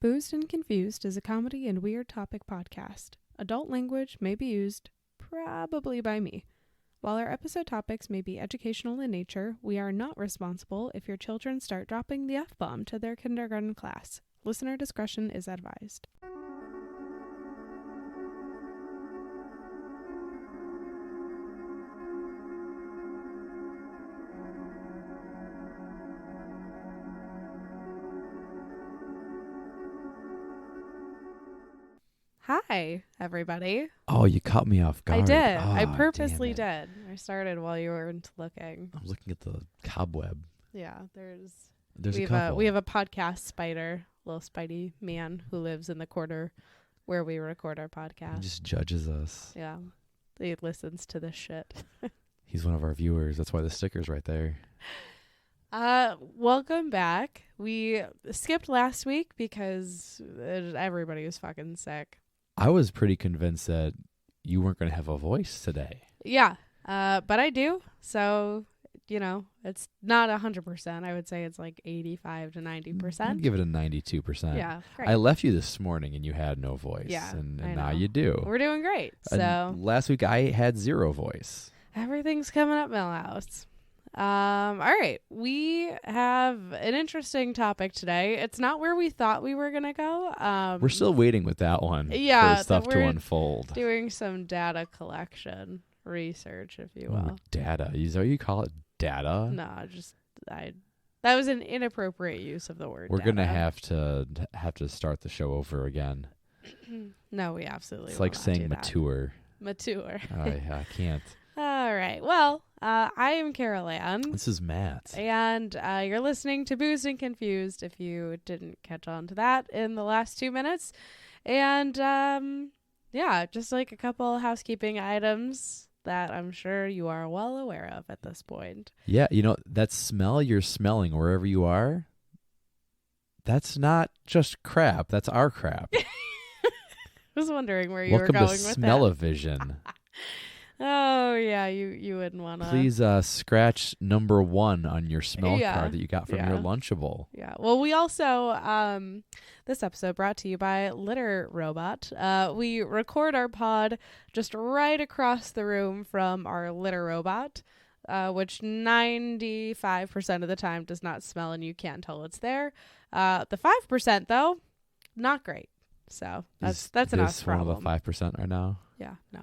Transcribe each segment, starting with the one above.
Boozed and Confused is a comedy and weird topic podcast. Adult language may be used, probably by me. While our episode topics may be educational in nature, we are not responsible if your children start dropping the F-bomb to their kindergarten class. Listener discretion is advised. Hi, everybody. Oh, you caught me off guard. I did. Oh, I purposely damn it. did. I started while you weren't looking. I'm looking at the cobweb. Yeah, there's a couple. We have a podcast spider, little Spidey man who lives in the corner where we record our podcast. He just judges us. Yeah, he listens to this shit. He's one of our viewers. That's why the sticker's right there. Welcome back. We skipped last week because everybody was fucking sick. I was pretty convinced that you weren't going to have a voice today. Yeah, but I do. So, you know, it's not 100%. I would say it's like 85 to 90%. I'd give it a 92%. Yeah, great. I left you this morning and you had no voice. Yeah, and I now know. you do. We're doing great. And So last week I had zero voice. everything's coming up, Millhouse. All right. We have an interesting topic today. It's not where we thought we were going to go. We're still waiting with that one Yeah, for stuff to we're unfold. doing some data collection research, if you will. Ooh, data. Is that what you call it? Data? No, that was an inappropriate use of the word. We're data. gonna have to start the show over again. No, we absolutely. It's will like not saying do that. mature. Mature. I can't. All right. Well, I am Carolanne. This is Matt. And you're listening to Boozed and Confused, if you didn't catch on to that in the last 2 minutes. And, yeah, just like a couple housekeeping items that I'm sure you are well aware of at this point. Yeah, you know, that smell you're smelling wherever you are, that's not just crap. That's our crap. I was wondering where you were Welcome going to with Smell-O-Vision. Oh, yeah, you wouldn't want to. Please scratch number 1 on your smell Yeah, card that you got from yeah. your Lunchable. Yeah. Well, we also, this episode brought to you by Litter Robot. We record our pod just right across the room from our Litter Robot, which 95% of the time does not smell and you can't tell it's there. The 5% though, not great. So that's an us problem. Is this one of the 5% right now? Yeah. No.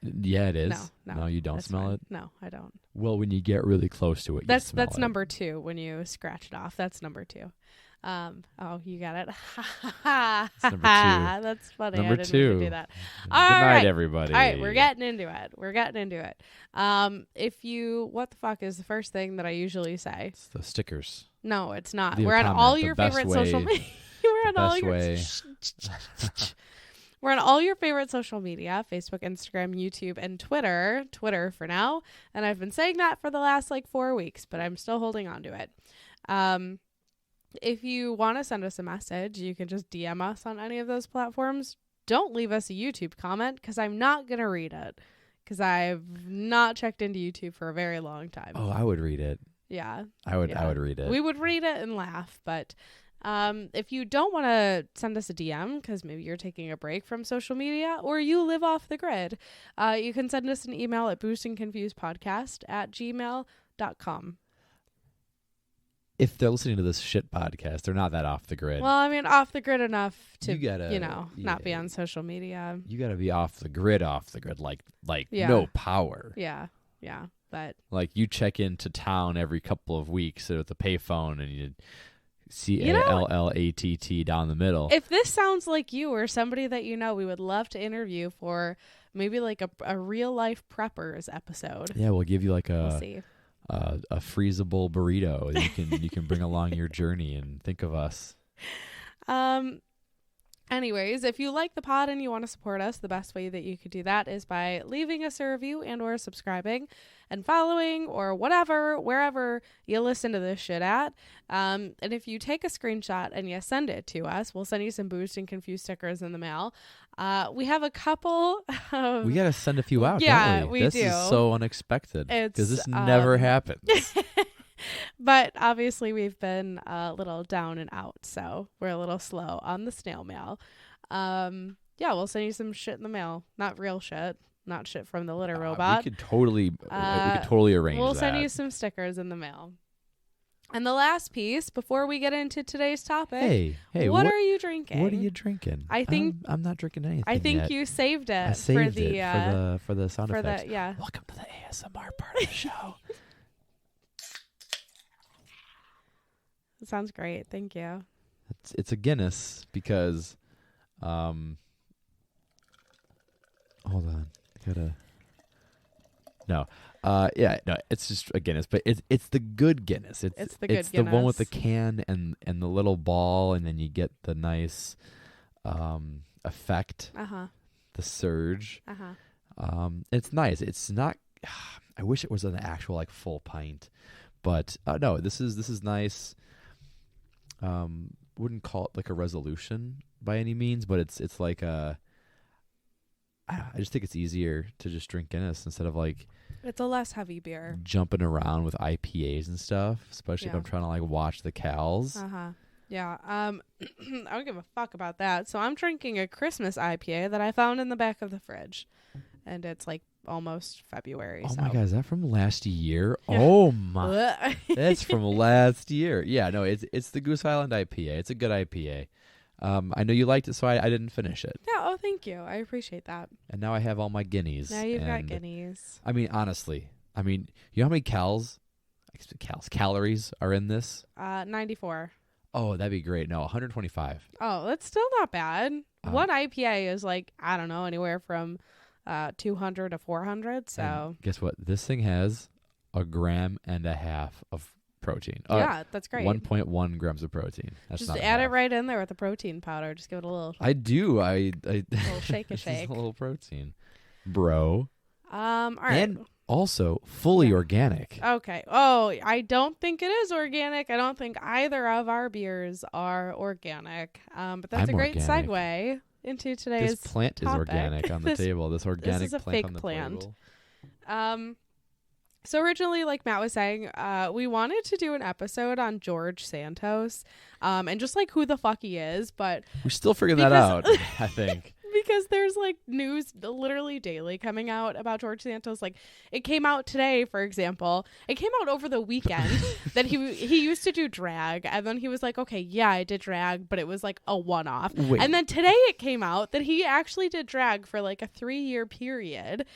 Yeah, it is. No, you don't that's smell fine. it? No, I don't. Well, when you get really close to it, you smell That's it. number 2 when you scratch it off. That's number 2. Oh, you got it. That's number 2. That's funny. Number I didn't 2. mean to do that. Good All night, right. everybody. All right, we're getting into it. What the fuck is the first thing that I usually say? It's the stickers. No, it's not. Leave a We're on comment. all The your best favorite way- social media. We're on the all best your way. We're on all your favorite social media, Facebook, Instagram, YouTube, and Twitter. Twitter for now. And I've been saying that for the last 4 weeks, but I'm still holding on to it. If you want to send us a message, you can just DM us on any of those platforms. Don't leave us a YouTube comment because I'm not going to read it because I've not checked into YouTube for a very long time. Oh, I would read it. Yeah. I would read it. We would read it and laugh, but if you don't want to send us a DM because maybe you're taking a break from social media or you live off the grid, you can send us an email at boozedandconfusedpodcast@gmail.com. If they're listening to this shit podcast, they're not that off the grid. Well, I mean, off the grid enough to, You not be on social media. You got to be off the grid, like Yeah. no power. Yeah. But Like you check into town every couple of weeks at the payphone and you CALLATT down the middle. if this sounds like you or somebody that you know, we would love to interview for maybe a real life preppers episode. Yeah, we'll give you We'll see. a freezable burrito that you can bring along your journey and think of us. Anyways, if you like the pod and you want to support us, the best way that you could do that is by leaving us a review and or subscribing and following or wherever you listen to this shit at. And if you take a screenshot and you send it to us, we'll send you some Boozed and Confused stickers in the mail. We have a couple of... We got to send a few out, Yeah, don't we? we This do. is so unexpected because this It's, never happens. But obviously we've been a little down and out, so we're a little slow on the snail mail. Yeah, we'll send you some shit in the mail. Not real shit. Not shit from the litter robot. We could totally arrange that. We'll send you some stickers in the mail. And the last piece, before we get into today's topic, hey, what are you drinking? What are you drinking? I think I'm not drinking anything. I think yet. you saved it. I saved for the sound effects. Yeah. Welcome to the ASMR part of the show. It sounds great. Thank you. It's a Guinness because, hold on, no, it's just a Guinness, but it's the good Guinness. It's the good Guinness. The one with the can and the little ball, and then you get the nice, effect. The surge. It's nice. It's not. I wish it was an actual like full pint, but no. This is nice. Wouldn't call it like a resolution by any means, but it's like I just think it's easier to just drink Guinness instead of like it's a less heavy beer. Jumping around with IPAs and stuff, especially if I'm trying to like watch the cows. Yeah. I don't give a fuck about that. So I'm drinking a Christmas IPA that I found in the back of the fridge, and it's like almost February. Oh my God, is that from last year? Yeah. Oh my, that's from last year. Yeah, no, it's the Goose Island IPA. It's a good IPA. I know you liked it, so I didn't finish it. Yeah, oh, thank you. I appreciate that. And now I have all my guineas. Now you've got guineas. I mean, honestly, you know how many calories are in this? 94. Oh, that'd be great. No, 125. Oh, that's still not bad. One IPA is like, I don't know, anywhere from 200 to 400. So and guess what? This thing has 1.5 grams of protein. Yeah, that's great. 1.1 grams of protein. That's just not add enough. it right in there with the protein powder. Just give it a little. I do. I a little shake a this shake. is a little protein, bro. All right. And also fully organic. Okay. Oh, I don't think it is organic. I don't think either of our beers are organic. But that's I'm a great organic. segue into today's This plant topic. is organic on the table. This organic is a plant fake on the plant. table. So originally, like Matt was saying, we wanted to do an episode on George Santos, and just like who the fuck he is, but We're still figuring that out, I think. because there's like news literally daily coming out about George Santos. Like it came out today, for example. It came out over the weekend that he used to do drag, and then he was like, okay, yeah, I did drag, but it was like a one-off. Wait. And then today it came out that he actually did drag for like a 3-year period.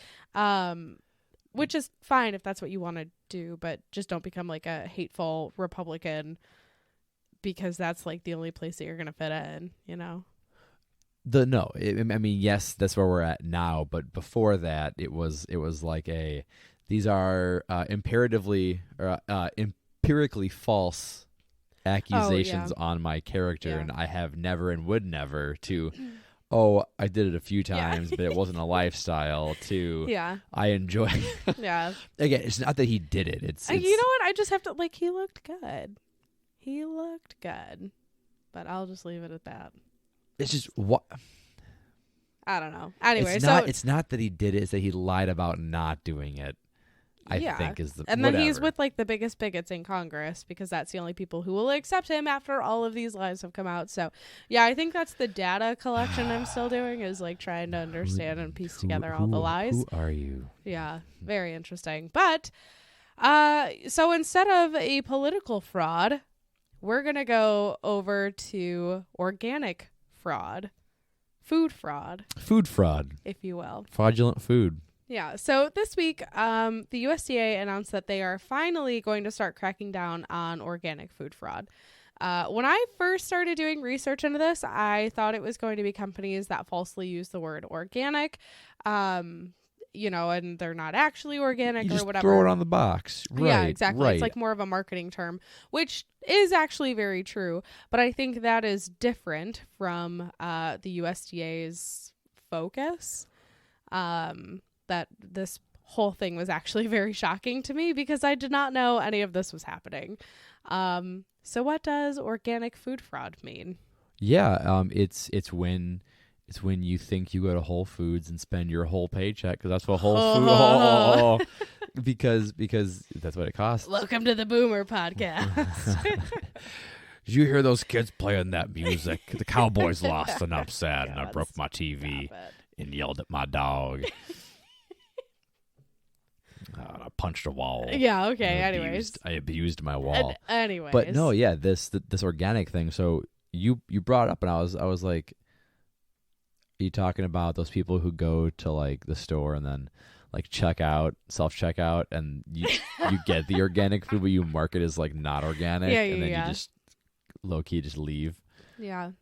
Which is fine if that's what you want to do, but just don't become like a hateful Republican because that's like the only place that you're going to fit in, you know? I mean, yes, that's where we're at now, but before that, it was like these are empirically false accusations on my character, and I have never and would never to. Oh, I did it a few times, but it wasn't a lifestyle to. Yeah. I enjoy. Yeah. Again, it's not that he did it. It's you know what? I just have to like. He looked good. But I'll just leave it at that. It's just what. I don't know. Anyway, it's not that he did it. It's that he lied about not doing it. I think is the and whatever. then he's with like the biggest bigots in Congress because that's the only people who will accept him after all of these lies have come out. So yeah, I think that's the data collection I'm still doing is like trying to understand and piece together all the lies. Who are you? Yeah, very interesting. But so instead of a political fraud, we're gonna go over to organic fraud, food fraud, if you will, fraudulent food. Yeah. So this week, the USDA announced that they are finally going to start cracking down on organic food fraud. When I first started doing research into this, I thought it was going to be companies that falsely use the word organic, and they're not actually organic You or whatever. Throw it on the box. Right, yeah, exactly. Right. It's like more of a marketing term, which is actually very true. But I think that is different from the USDA's focus. That this whole thing was actually very shocking to me because I did not know any of this was happening. So what does organic food fraud mean? Yeah, it's when you think you go to Whole Foods and spend your whole paycheck because that's what Whole Foods. because that's what it costs. Welcome to the Boomer Podcast. Did you hear those kids playing that music? The Cowboys lost and I'm sad and I broke my TV and yelled at my dog. I punched a wall. Yeah, okay, anyways. I abused my wall. Anyways. But no, yeah, this organic thing. So you brought it up and I was like, are you talking about those people who go to like the store and then like self-checkout and you get the organic food but you mark it as like not organic and then you just low-key just leave? Yeah.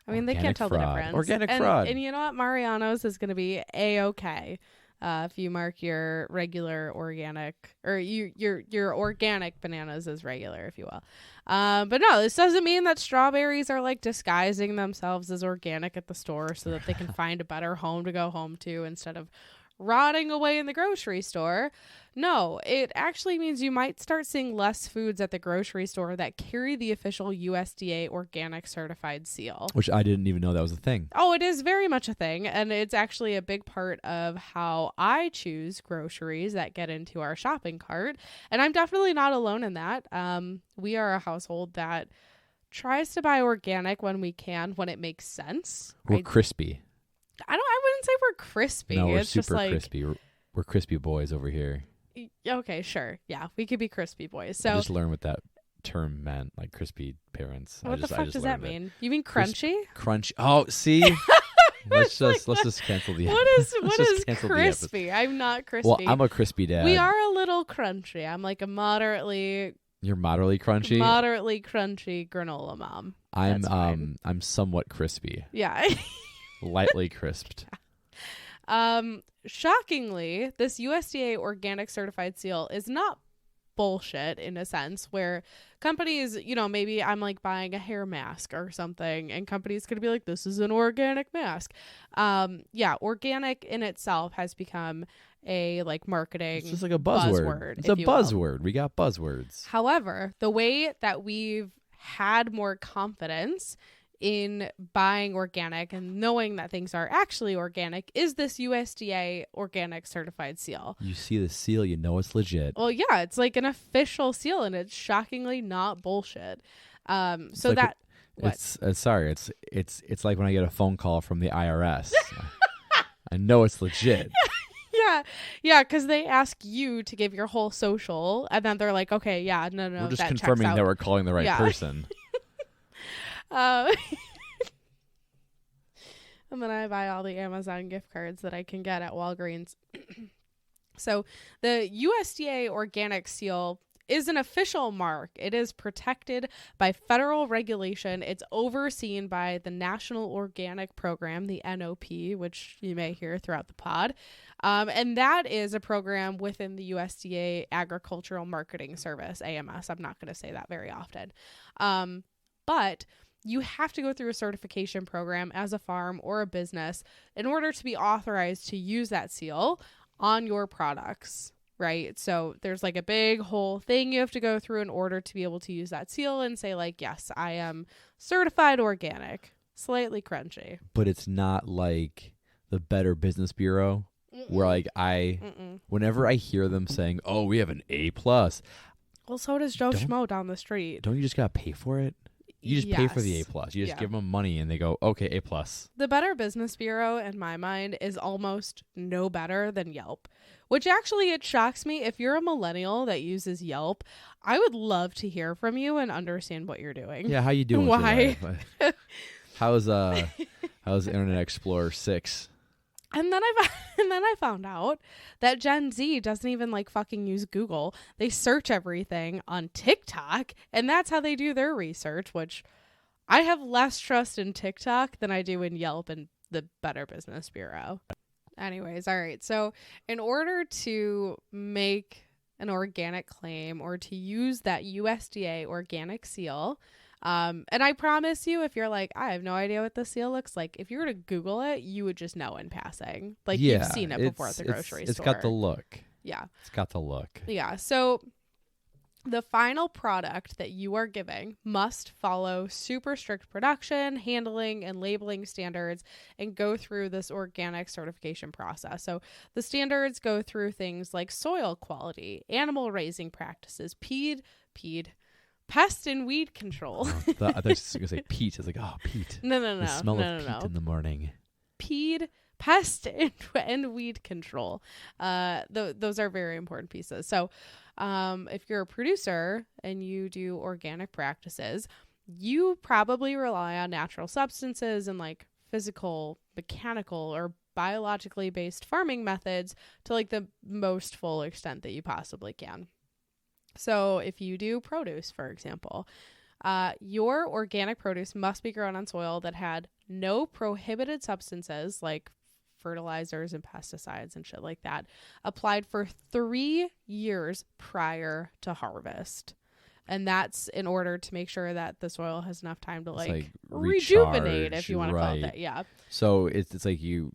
I mean, organic they can't tell fraud. the difference. Organic fraud. And you know what? Mariano's is going to be A-okay. If you mark your regular organic or your organic bananas as regular, if you will. But no, this doesn't mean that strawberries are like disguising themselves as organic at the store so that they can find a better home to go home to instead of rotting away in the grocery store. No, it actually means you might start seeing less foods at the grocery store that carry the official USDA organic certified seal. Which I didn't even know that was a thing. Oh, it is very much a thing. And it's actually a big part of how I choose groceries that get into our shopping cart. And I'm definitely not alone in that. We are a household that tries to buy organic when we can, when it makes sense. We're crispy. I wouldn't say we're crispy. No, we're it's super just like, crispy. We're crispy boys over here. Okay, sure. Yeah, we could be crispy boys. So I just learned what that term meant, like crispy parents. What the fuck does that mean? You mean crunchy? Crunch. Oh, see? let's just cancel the What is crispy? I'm not crispy. Well, I'm a crispy dad. We are a little crunchy. I'm like a moderately You're moderately crunchy? Moderately crunchy granola mom. I'm somewhat crispy. Yeah. Lightly crisped. Shockingly, this USDA organic certified seal is not bullshit in a sense where companies, maybe I'm like buying a hair mask or something and companies could be like, this is an organic mask. Organic in itself has become a like marketing It's just like a buzzword. It's a buzzword. We got buzzwords. However, the way that we've had more confidence in buying organic and knowing that things are actually organic is this USDA organic certified seal. You see the seal, you know it's legit. Well, yeah, it's like an official seal and it's shockingly not bullshit. It's like it's like when I get a phone call from the IRS. I know it's legit. Yeah, because they ask you to give your whole social and then they're like, okay, yeah, no, we're just confirming that we're calling the right person. And then I buy all the Amazon gift cards that I can get at Walgreens. So the USDA organic seal is an official mark. It is protected by federal regulation. It's overseen by the National Organic Program, the NOP, which you may hear throughout the pod. And that is a program within the USDA Agricultural Marketing Service, AMS. I'm not going to say that very often. But you have to go through a certification program as a farm or a business in order to be authorized to use that seal on your products, right? So there's like a big whole thing you have to go through in order to be able to use that seal and say like, yes, I am certified organic, slightly crunchy. But it's not like the Better Business Bureau where like whenever I hear them saying, oh, we have an A+. Well, so does Joe Schmo down the street. Don't you just got to pay for it? You just pay for the A+. You just give them money and they go, okay, A+. The Better Business Bureau, in my mind, is almost no better than Yelp, which actually it shocks me. If you're a millennial that uses Yelp, I would love to hear from you and understand what you're doing. Yeah, how you doing? Why? How's Internet Explorer 6? And then I found out that Gen Z doesn't even like fucking use Google. They search everything on TikTok, and that's how they do their research, which I have less trust in TikTok than I do in Yelp and the Better Business Bureau. Anyways, all right. So in order to make an organic claim or to use that USDA organic seal, and I promise you, if you're like, I have no idea what the seal looks like, if you were to Google it, you would just know in passing. Like, you've seen it before at the grocery store. It's got the look. Yeah. It's got the look. Yeah. So The final product that you are giving must follow super strict production, handling, and labeling standards and go through this organic certification process. So the standards go through things like soil quality, animal raising practices, pest and weed control. I thought you were going to say peat. I was like, oh, peat. No. The smell of peat in the morning. Pest and weed control. Those are very important pieces. So if you're a producer and you do organic practices, you probably rely on natural substances and like physical, mechanical, or biologically based farming methods to like the most full extent that you possibly can. So if you do produce, for example, your organic produce must be grown on soil that had no prohibited substances like fertilizers and pesticides and shit like that applied for 3 years prior to harvest. And that's in order to make sure that the soil has enough time to like rejuvenate, if you want to call it that. Yeah. So it's like you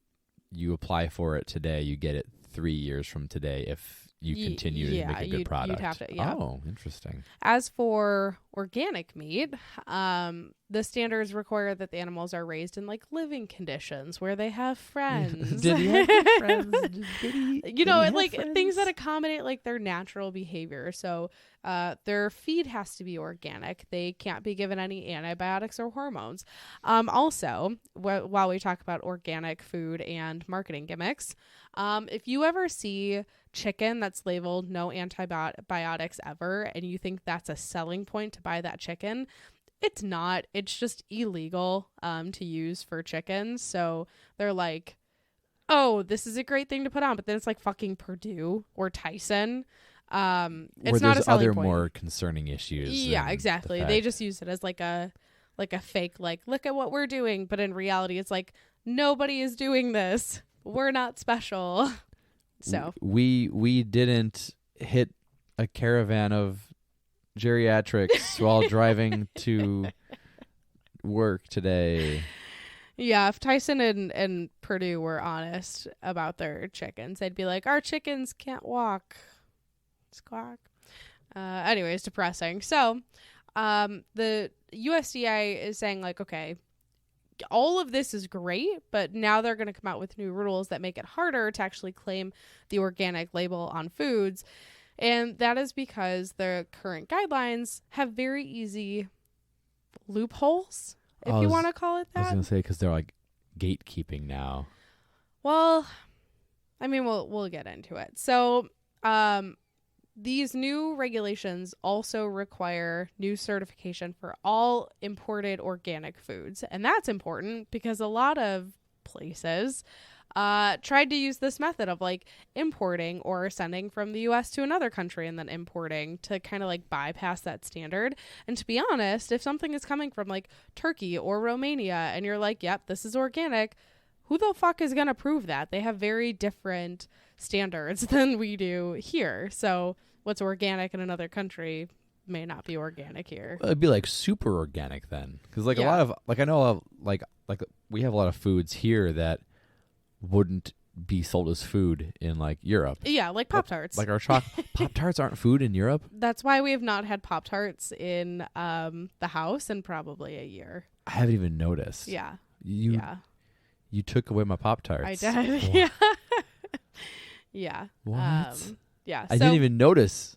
apply for it today, you get it 3 years from today if you continue to make a good product. You'd have to, yeah. Oh, interesting. As for organic meat, the standards require that the animals are raised in like living conditions where they have friends. Did he have good friends? Things that accommodate like their natural behavior. So their feed has to be organic. They can't be given any antibiotics or hormones. Also, while we talk about organic food and marketing gimmicks, if you ever see chicken that's labeled no antibiotics ever and you think that's a selling point to buy that chicken, it's not. It's just illegal to use for chickens. So they're like, oh, this is a great thing to put on, but then it's like fucking Purdue or Tyson. It's not a selling point. More concerning issues. Yeah, exactly. They just use it as like a fake, like, look at what we're doing, but in reality it's like nobody is doing this. We're not special. So we didn't hit a caravan of geriatrics while driving to work today. Yeah, if Tyson and Purdue were honest about their chickens, they'd be like, our chickens can't walk. Squawk. Anyways, depressing. So the USDA is saying like, okay, all of this is great, but now they're going to come out with new rules that make it harder to actually claim the organic label on foods. And that is because the current guidelines have very easy loopholes, if you want to call it that. I was going to say, because they're like gatekeeping now. Well, I mean, we'll get into it. So, these new regulations also require new certification for all imported organic foods. And that's important because a lot of places tried to use this method of like importing or sending from the US to another country and then importing to kind of like bypass that standard. And to be honest, if something is coming from like Turkey or Romania and you're like, yep, this is organic, who the fuck is going to prove that? They have very different standards than we do here. So what's organic in another country may not be organic here. It'd be like super organic then. Because like a lot of, like I know like we have a lot of foods here that wouldn't be sold as food in like Europe. Yeah, like Pop-Tarts. Like our Pop-Tarts aren't food in Europe? That's why we have not had Pop-Tarts in the house in probably a year. I haven't even noticed. Yeah. You took away my Pop-Tarts. I did. Oh. Yeah. Yeah. What? Yeah. I didn't even notice.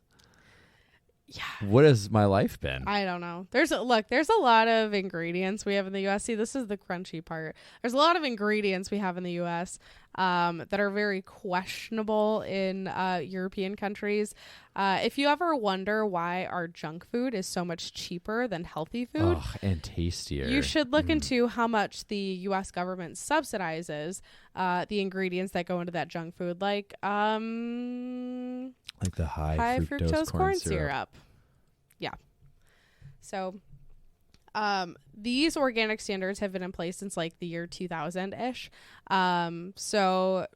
Yeah. What has my life been? I don't know. There's a lot of ingredients we have in the US. See, this is the crunchy part. There's a lot of ingredients we have in the US that are very questionable in European countries. If you ever wonder why our junk food is so much cheaper than healthy food and tastier, you should look into how much the US government subsidizes the ingredients that go into that junk food, like the high fructose corn syrup. Yeah. So these organic standards have been in place since like the year 2000-ish. So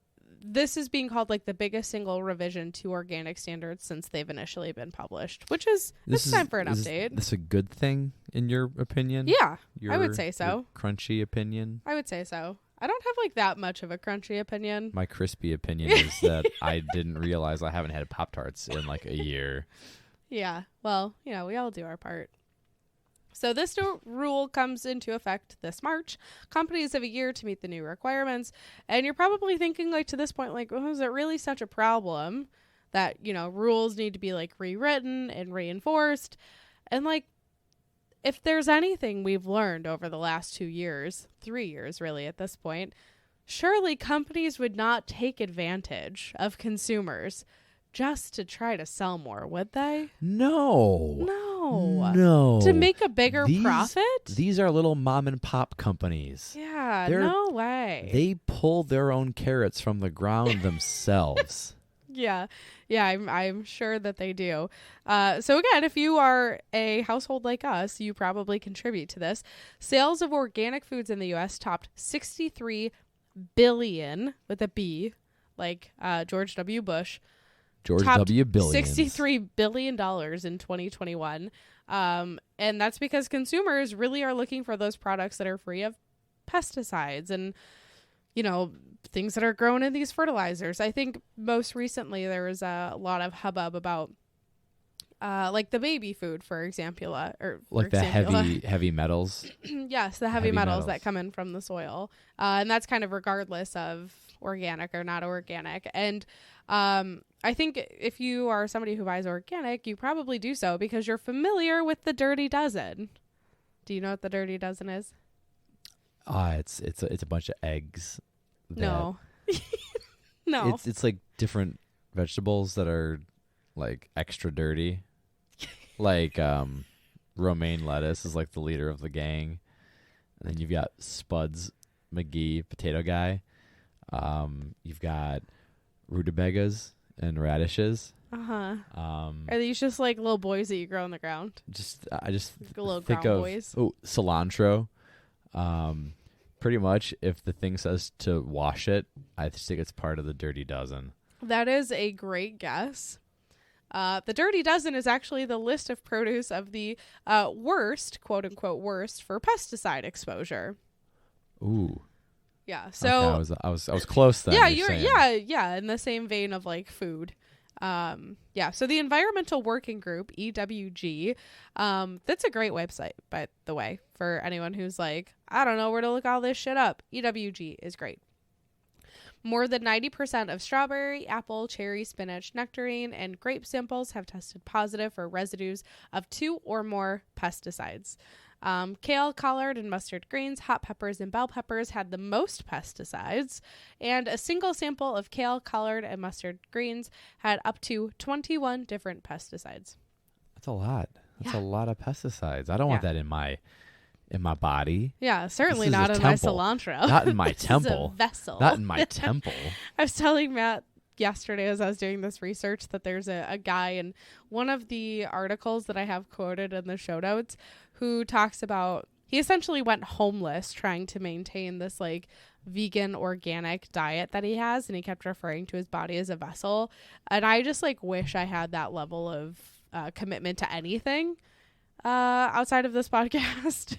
this is being called like the biggest single revision to organic standards since they've initially been published, which is it's time for an update. Is this a good thing in your opinion? Yeah, I would say so. Your crunchy opinion? I would say so. I don't have like that much of a crunchy opinion. My crispy opinion is that I didn't realize I haven't had Pop-Tarts in like a year. Yeah. Well, we all do our part. So this new rule comes into effect this March. Companies have a year to meet the new requirements. And you're probably thinking, like, to this point, like, oh, is it really such a problem that, rules need to be, like, rewritten and reinforced? And, like, if there's anything we've learned over the last 2 years, 3 years really at this point, surely companies would not take advantage of consumers just to try to sell more, would they? No. To make a bigger profit? These are little mom and pop companies. Yeah, no way. They pull their own carrots from the ground themselves. Yeah, I'm sure that they do. So again, if you are a household like us, you probably contribute to this. Sales of organic foods in the U.S. topped 63 billion with a B, like George W. Bush. George W. Billions. $63 billion in 2021. And that's because consumers really are looking for those products that are free of pesticides and, things that are grown in these fertilizers. I think most recently there was a lot of hubbub about like the baby food, for example, heavy metals. Yes, the heavy metals that come in from the soil. And that's kind of regardless of organic or not organic. And I think if you are somebody who buys organic, you probably do so because you're familiar with the Dirty Dozen. Do you know what the Dirty Dozen is? It's a bunch of eggs. No. No. It's like different vegetables that are like extra dirty. Like romaine lettuce is like the leader of the gang. And then you've got Spuds McGee, potato guy. You've got rutabagas and radishes. Are these just like little boys that you grow on the ground? I just little think ground of boys. Cilantro. Pretty much, if the thing says to wash it, I just think it's part of the Dirty Dozen. That is a great guess. The Dirty Dozen is actually the list of produce of the worst, quote unquote, worst for pesticide exposure. Ooh. Yeah. So okay, I was close then. Yeah. In the same vein of like food. So the Environmental Working Group, EWG, that's a great website, by the way, for anyone who's like, I don't know where to look all this shit up. EWG is great. More than 90% of strawberry, apple, cherry, spinach, nectarine, and grape samples have tested positive for residues of 2 or more pesticides. Kale, collard, and mustard greens, hot peppers, and bell peppers had the most pesticides, and a single sample of kale, collard, and mustard greens had up to 21 different pesticides. That's a lot. That's a lot of pesticides. I don't want that in my body. Yeah, certainly not in my cilantro. Not in my temple. This is a vessel. Not in my temple. I was telling Matt yesterday as I was doing this research that there's a guy in one of the articles that I have quoted in the show notes who talks about he essentially went homeless trying to maintain this like vegan organic diet that he has, and he kept referring to his body as a vessel. And I just like wish I had that level of commitment to anything outside of this podcast.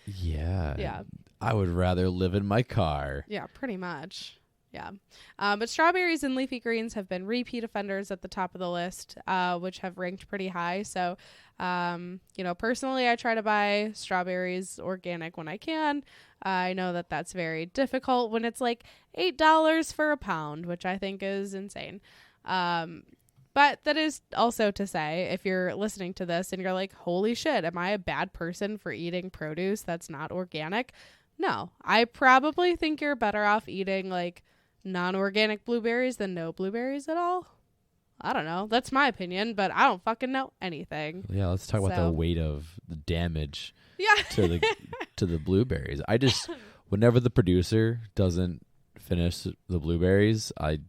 Yeah. I would rather live in my car. Yeah, pretty much. Yeah. But strawberries and leafy greens have been repeat offenders at the top of the list, which have ranked pretty high. So, personally, I try to buy strawberries organic when I can. I know that that's very difficult when it's like $8 for a pound, which I think is insane. But that is also to say, if you're listening to this and you're like, holy shit, am I a bad person for eating produce that's not organic? No, I probably think you're better off eating like non-organic blueberries than no blueberries at all. I don't know. That's my opinion, but I don't fucking know anything. Yeah, let's talk about the weight of the damage Yeah. to the blueberries. I just, whenever the producer doesn't finish the blueberries, I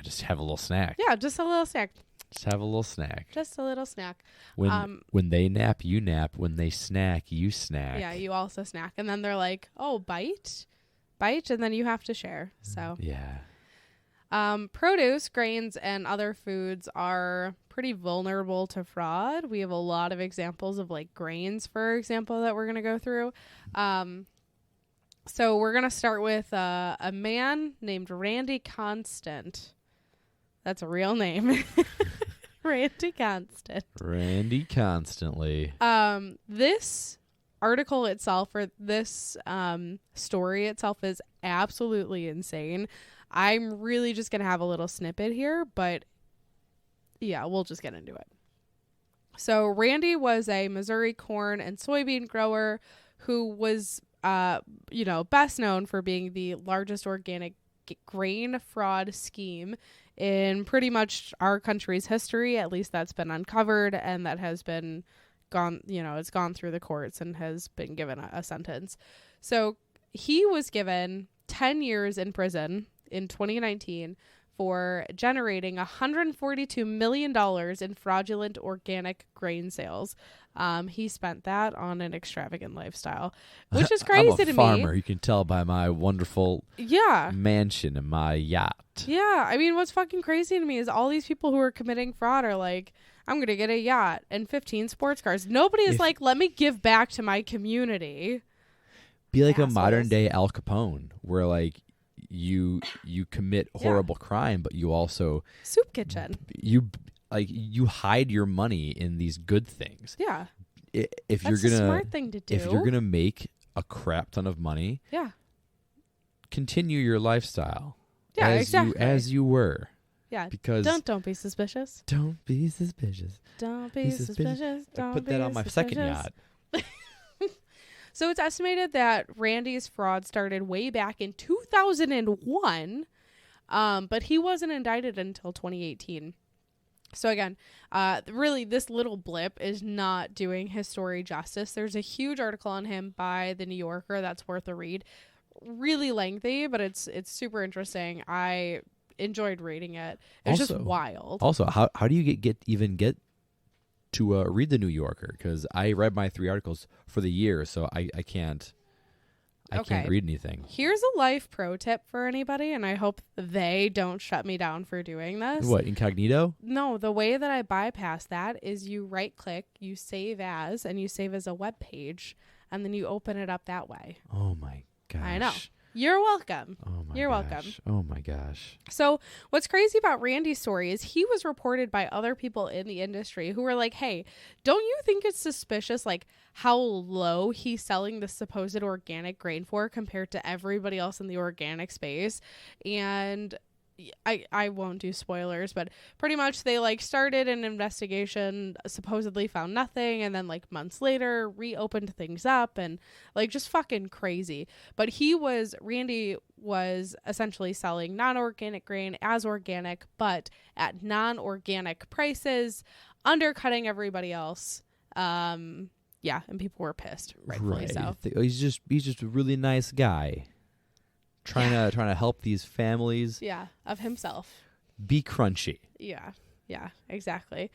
just have a little snack. Yeah, just a little snack. Just have a little snack. Just a little snack. When they nap, you nap. When they snack, you snack. Yeah, you also snack. And then they're like, oh, bite, and then you have to share. So yeah. Produce, grains, and other foods are pretty vulnerable to fraud. We have a lot of examples of like grains, for example, that we're going to go through. So we're going to start with a man named Randy Constant. That's a real name. Randy Constant. Randy constantly. This article itself, or this story itself, is absolutely insane. I'm really just gonna have a little snippet here, but yeah, we'll just get into it. So Randy was a Missouri corn and soybean grower who was best known for being the largest organic grain fraud scheme in pretty much our country's history. At least that's been uncovered, and that has been it's gone through the courts and has been given a sentence. So he was given 10 years in prison in 2019 for generating $142 million in fraudulent organic grain sales. He spent that on an extravagant lifestyle, which is crazy to me. I'm a farmer. You can tell by my wonderful mansion and my yacht. Yeah. I mean, what's fucking crazy to me is all these people who are committing fraud are like, I'm going to get a yacht and 15 sports cars. Nobody is like, let me give back to my community. Be like assholes. A modern day Al Capone, where like you commit horrible crime, but you also soup kitchen. You hide your money in these good things. Yeah. If That's you're gonna a smart thing to do. If you're gonna make a crap ton of money, continue your lifestyle. Yeah, exactly. As you were. Yeah. Because don't be suspicious. Don't be suspicious. Don't be suspicious. I put that on my second yacht. So it's estimated that Randy's fraud started way back in 2001, but he wasn't indicted until 2018. So again, really this little blip is not doing his story justice. There's a huge article on him by The New Yorker that's worth a read. Really lengthy, but it's super interesting. I enjoyed reading it. It's just wild. Also, how do you get to read The New Yorker? Because I read my 3 articles for the year, so I can't read anything. Here's a life pro tip for anybody, and I hope they don't shut me down for doing this. What, incognito? No, the way that I bypass that is you right click, you save as, and you save as a web page, and then you open it up that way. Oh my gosh. I know. You're welcome. Oh my You're gosh. welcome. Oh my gosh. So what's crazy about Randy's story is he was reported by other people in the industry who were like, hey, don't you think it's suspicious like how low he's selling the supposed organic grain for compared to everybody else in the organic space? And I won't do spoilers, but pretty much they like started an investigation, supposedly found nothing, and then like months later reopened things up, and like just fucking crazy. But Randy was essentially selling non-organic grain as organic, but at non-organic prices, undercutting everybody else. And people were pissed, rightfully so. He's just a really nice guy. Trying to help these families. Yeah, of himself. Be crunchy. Yeah, exactly.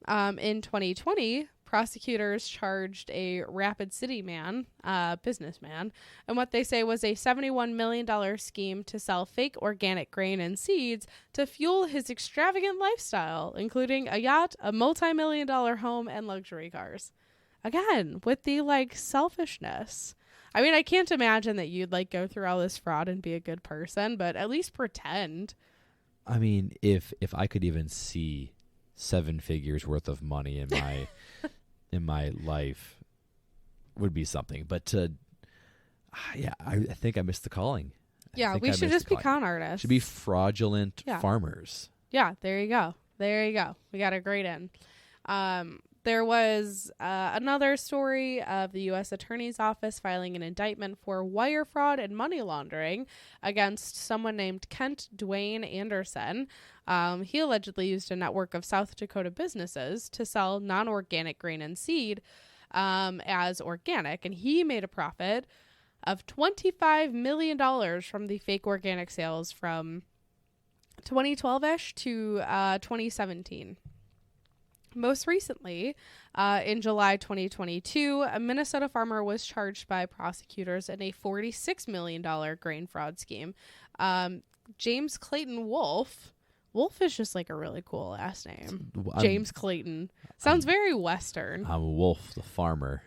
In 2020, prosecutors charged a Rapid City businessman, and what they say was a $71 million scheme to sell fake organic grain and seeds to fuel his extravagant lifestyle, including a yacht, a multi-million-dollar home, and luxury cars. Again, with the like selfishness. I mean, I can't imagine that you'd like go through all this fraud and be a good person, but at least pretend. I mean, if I could even see 7 figures worth of money in my in my life, would be something. But I think I missed the calling. Yeah, we should just be con artists. Should be fraudulent farmers. Yeah, there you go. We got a great in. There was another story of the U.S. Attorney's Office filing an indictment for wire fraud and money laundering against someone named Kent Dwayne Anderson. He allegedly used a network of South Dakota businesses to sell non-organic grain and seed as organic, and he made a profit of $25 million from the fake organic sales from 2012-ish to 2017. Most recently, in July 2022, a Minnesota farmer was charged by prosecutors in a $46 million grain fraud scheme. James Clayton Wolf. Wolf is just like a really cool last name. James Clayton. Sounds very Western. I'm Wolf, the farmer.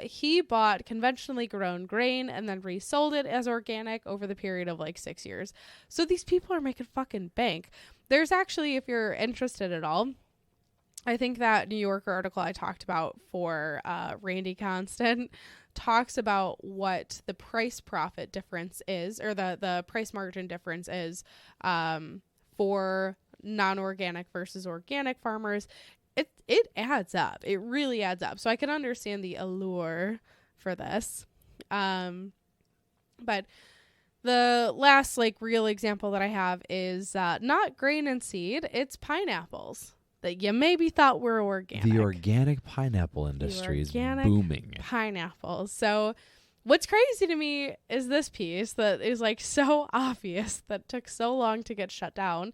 He bought conventionally grown grain and then resold it as organic over the period of like 6 years. So these people are making fucking bank. There's actually, if you're interested at all, I think that New Yorker article I talked about for Randy Constant talks about what the price profit difference is, or the price margin difference is for non-organic versus organic farmers. It adds up. It really adds up. So I can understand the allure for this. But the last like real example that I have is not grain and seed. It's pineapples that you maybe thought were organic. The organic pineapple industry is booming. Pineapples. So what's crazy to me is this piece that is like so obvious that took so long to get shut down.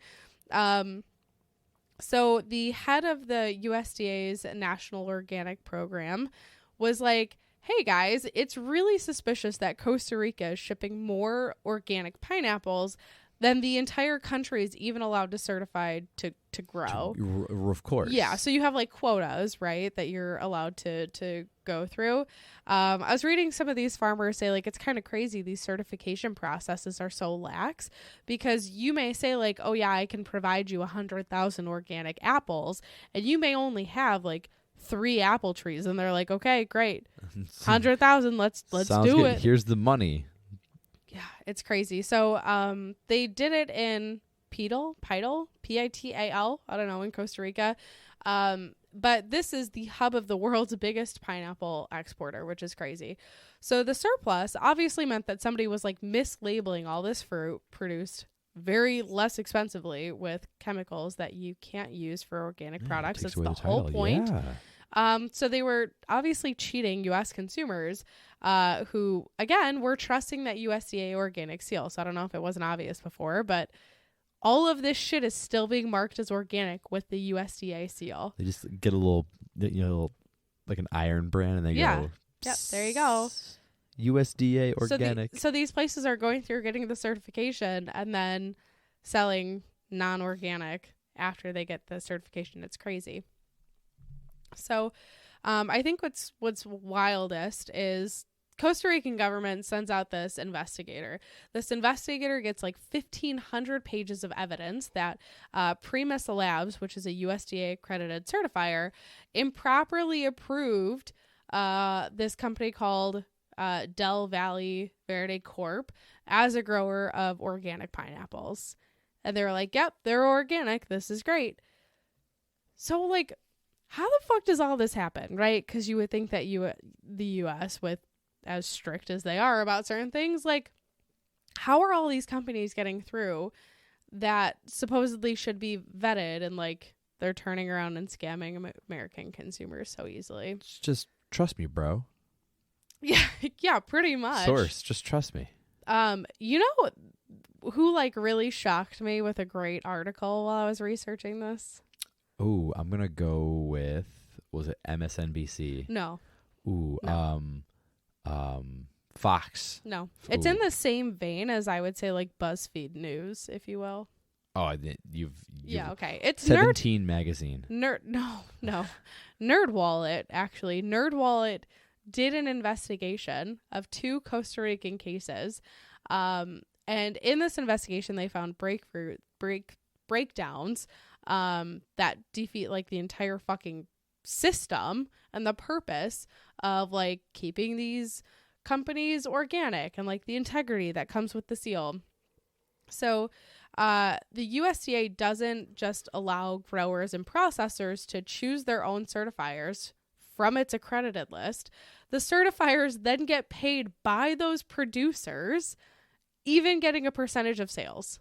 So the head of the USDA's National Organic Program was like, hey guys, it's really suspicious that Costa Rica is shipping more organic pineapples than the entire country is even allowed to certify to grow. Of course. Yeah. So you have like quotas, right, that you're allowed to go through. I was reading some of these farmers say like, it's kind of crazy. These certification processes are so lax because you may say like, oh yeah, I can provide you 100,000 organic apples, and you may only have like 3 apple trees, and they're like, okay, great, 100,000. Let's Sounds do good. it. Here's the money. Yeah, it's crazy. So they did it in Pital, Pital, I don't know, in Costa Rica. But this is the hub of the world's biggest pineapple exporter, which is crazy. So the surplus obviously meant that somebody was like mislabeling all this fruit produced very less expensively with chemicals that you can't use for organic products. That's the whole point. Yeah. So they were obviously cheating U.S. consumers who, again, were trusting that USDA organic seal. So I don't know if it wasn't obvious before, but all of this shit is still being marked as organic with the USDA seal. They just get a little, like an iron brand, and they go, yep, there you go. USDA organic. So these places are going through getting the certification and then selling non-organic after they get the certification. It's crazy. So I think what's wildest is Costa Rican government sends out this investigator. This investigator gets like 1,500 pages of evidence that Primisa Labs, which is a USDA accredited certifier, improperly approved this company called Del Valle Verde Corp as a grower of organic pineapples. And they were like, yep, they're organic. This is great. So like, how the fuck does all this happen, right? Because you would think that the U.S., with as strict as they are about certain things, like, how are all these companies getting through that supposedly should be vetted, and like they're turning around and scamming American consumers so easily? Just trust me, bro. Yeah, pretty much. Source, just trust me. You know who like really shocked me with a great article while I was researching this? Oh, I'm gonna go with, was it MSNBC? No. Ooh, No. Fox. No. It's in the same vein as, I would say, like BuzzFeed News, if you will. Oh, you've yeah, okay. It's 17 magazine. No. NerdWallet, actually. NerdWallet did an investigation of 2 Costa Rican cases. And in this investigation, they found breakdowns that defeat like the entire fucking system and the purpose of like keeping these companies organic and like the integrity that comes with the seal. So the USDA doesn't just allow growers and processors to choose their own certifiers from its accredited list. The certifiers then get paid by those producers, even getting a percentage of sales.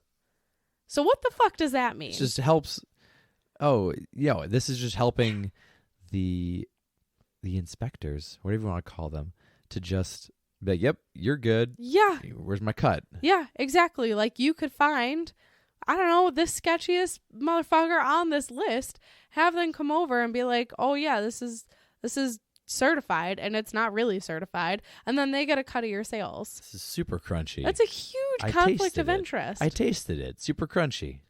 So what the fuck does that mean? It just helps. Oh, yeah. This is just helping the inspectors, whatever you want to call them, to just be like, yep, you're good. Yeah. Where's my cut? Yeah, exactly. Like, you could find, I don't know, the sketchiest motherfucker on this list, have them come over and be like, oh yeah, this is certified, and it's not really certified, and then they get a cut of your sales. This is super crunchy. That's a huge conflict of interest. I tasted it. Super crunchy.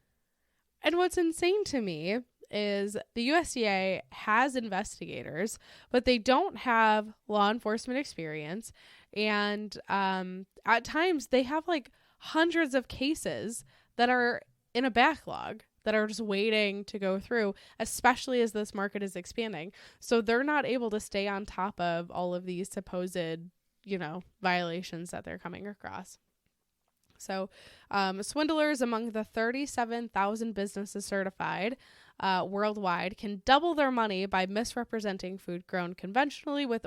And what's insane to me is the USDA has investigators, but they don't have law enforcement experience. And at times they have like hundreds of cases that are in a backlog that are just waiting to go through, especially as this market is expanding. So they're not able to stay on top of all of these supposed, violations that they're coming across. So swindlers among the 37,000 businesses certified worldwide can double their money by misrepresenting food grown conventionally with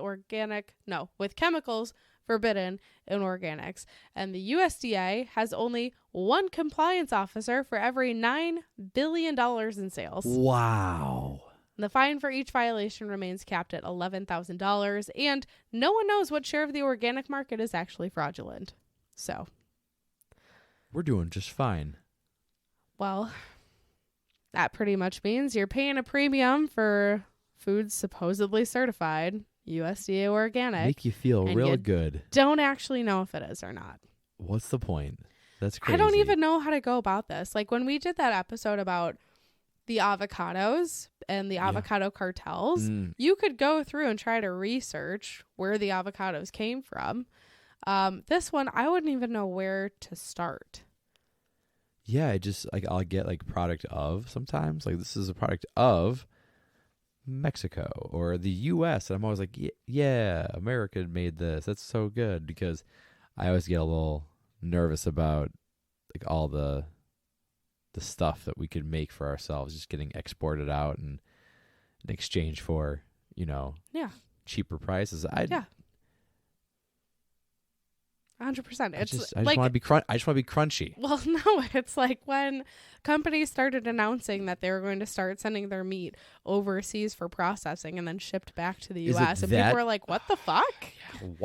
chemicals forbidden in organics. And the USDA has only one compliance officer for every $9 billion in sales. Wow. The fine for each violation remains capped at $11,000, and no one knows what share of the organic market is actually fraudulent. So we're doing just fine. Well, that pretty much means you're paying a premium for foods supposedly certified USDA organic. Make you feel real good. Don't actually know if it is or not. What's the point? That's crazy. I don't even know how to go about this. Like when we did that episode about the avocados and the avocado cartels, you could go through and try to research where the avocados came from. This one, I wouldn't even know where to start. Yeah, I just I'll get product of sometimes. Like this is a product of Mexico or the US, and I'm always like, yeah, America made this. That's so good, because I always get a little nervous about all the stuff that we could make for ourselves just getting exported out and in exchange for, cheaper prices. 100%. I just want to be crunchy. Well, no, it's like when companies started announcing that they were going to start sending their meat overseas for processing and then shipped back to the US, and people were like, "What the fuck?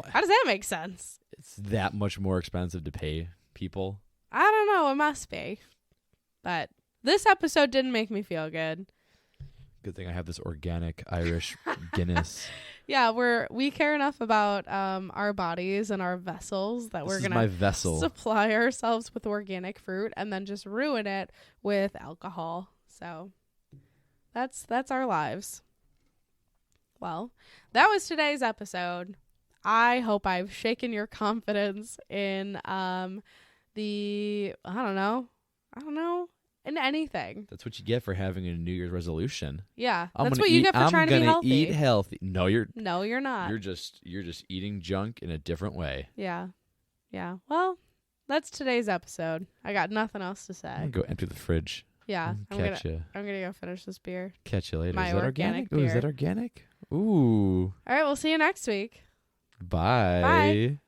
How does that make sense?" It's that much more expensive to pay people. I don't know. It must be. But this episode didn't make me feel good. Good thing I have this organic Irish Guinness. Yeah, we care enough about our bodies and our vessels that we're going to supply ourselves with organic fruit and then just ruin it with alcohol. So that's our lives. Well, that was today's episode. I hope I've shaken your confidence in in anything. That's what you get for having a New Year's resolution. Yeah, that's what you get for trying to be healthy. I'm gonna eat healthy. No, you're not. You're just eating junk in a different way. Yeah. Well, that's today's episode. I got nothing else to say. I'm gonna go empty the fridge. Yeah, I'm gonna go finish this beer. Catch you later. My is that organic Ooh, is that organic? Ooh. All right, we'll see you next week. Bye. Bye.